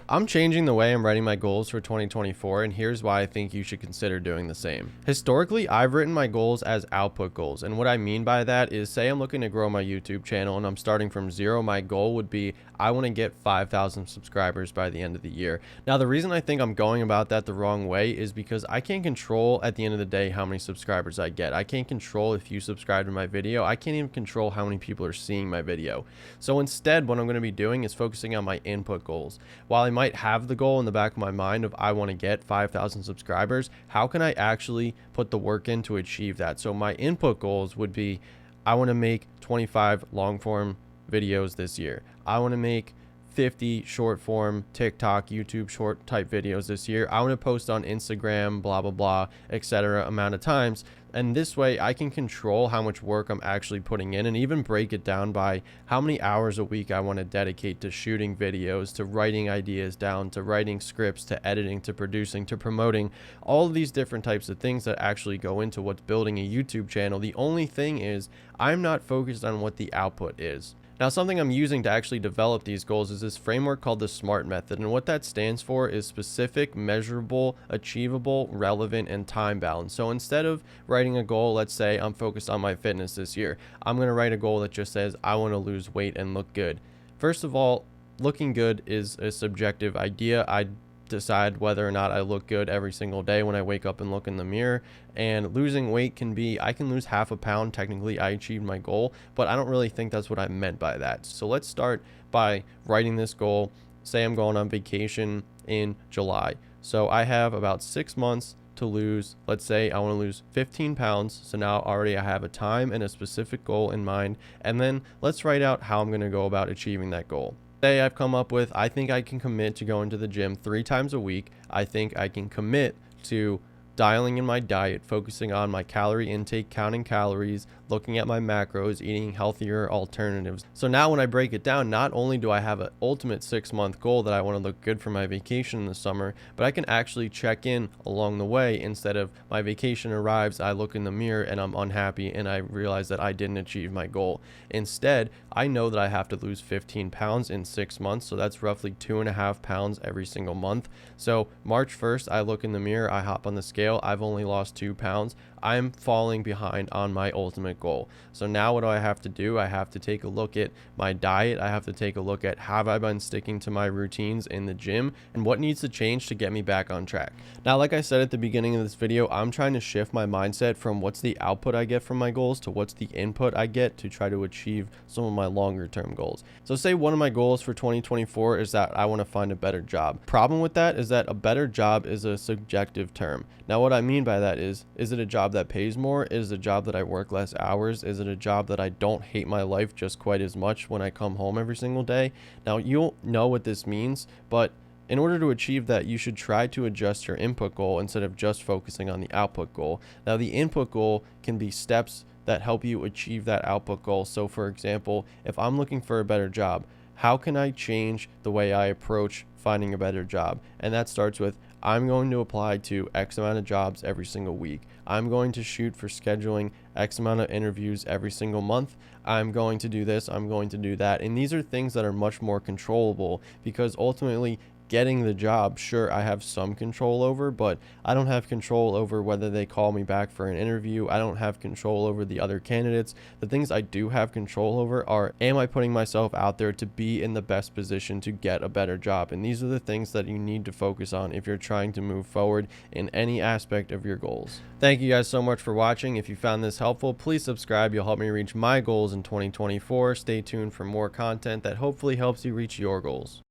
I'm changing the way I'm writing my goals for 2024, and here's why I think you should consider doing the same. Historically, I've written my goals as output goals, and what I mean by that is, say I'm looking to grow my YouTube channel and I'm starting from zero. My goal would be I want to get 5,000 subscribers by the end of the year. Now, the reason I think I'm going about that the wrong way is because I can't control at the end of the day how many subscribers I get. I can't control if you subscribe to my video. I can't even control how many people are seeing my video. So instead, what I'm going to be doing is focusing on my input goals. While I might have the goal in the back of my mind of I want to get 5,000 subscribers, how can I actually put the work in to achieve that? So my input goals would be I want to make 25 long form videos this year. I want to make 50 short form TikTok, YouTube short type videos this year. I want to post on Instagram, blah, blah, blah, etc. amount of times. And this way I can control how much work I'm actually putting in and even break it down by how many hours a week I want to dedicate to shooting videos, to writing ideas down, to writing scripts, to editing, to producing, to promoting, all of these different types of things that actually go into what's building a YouTube channel. The only thing is I'm not focused on what the output is. Now, something I'm using to actually develop these goals is this framework called the SMART method. And what that stands for is specific, measurable, achievable, relevant, and time bound. So instead of writing a goal, let's say I'm focused on my fitness this year, I'm going to write a goal that just says, I want to lose weight and look good. First of all, looking good is a subjective idea. I decide whether or not I look good every single day when I wake up and look in the mirror. And losing weight can be, I can lose half a pound. Technically, I achieved my goal, but I don't really think that's what I meant by that. So let's start by writing this goal. Say I'm going on vacation in July. So I have about 6 months to lose. Let's say I want to lose 15 pounds. So now already I have a time and a specific goal in mind. And then let's write out how I'm going to go about achieving that goal. Say I've come up with, I think I can commit to going to the gym 3 times a week. I think I can commit to dialing in my diet, focusing on my calorie intake, counting calories, looking at my macros, eating healthier alternatives. So now when I break it down, not only do I have an ultimate 6-month goal that I want to look good for my vacation in the summer, but I can actually check in along the way instead of my vacation arrives, I look in the mirror and I'm unhappy and I realize that I didn't achieve my goal. Instead, I know that I have to lose 15 pounds in 6 months. So that's roughly 2.5 pounds every single month. So March 1st, I look in the mirror, I hop on the scale, I've only lost 2 pounds. I'm falling behind on my ultimate goal. So now what do I have to do? I have to take a look at my diet. I have to take a look at, have I been sticking to my routines in the gym, and what needs to change to get me back on track. Now, like I said at the beginning of this video, I'm trying to shift my mindset from what's the output I get from my goals to what's the input I get to try to achieve some of my longer term goals. So say one of my goals for 2024 is that I want to find a better job. Problem with that is that a better job is a subjective term. Now, what I mean by that is it a job that pays more? Is it a job that I work less hours? Is it a job that I don't hate my life just quite as much when I come home every single day? Now, you'll know what this means, but in order to achieve that, you should try to adjust your input goal instead of just focusing on the output goal. Now, the input goal can be steps that help you achieve that output goal. So, for example, if I'm looking for a better job, how can I change the way I approach finding a better job? And that starts with, I'm going to apply to X amount of jobs every single week. I'm going to shoot for scheduling X amount of interviews every single month. I'm going to do this. I'm going to do that. And these are things that are much more controllable, because ultimately getting the job, sure, I have some control over, but I don't have control over whether they call me back for an interview. I don't have control over the other candidates. The things I do have control over are, am I putting myself out there to be in the best position to get a better job? And these are the things that you need to focus on if you're trying to move forward in any aspect of your goals. Thank you guys so much for watching. If you found this helpful, please subscribe. You'll help me reach my goals in 2024. Stay tuned for more content that hopefully helps you reach your goals.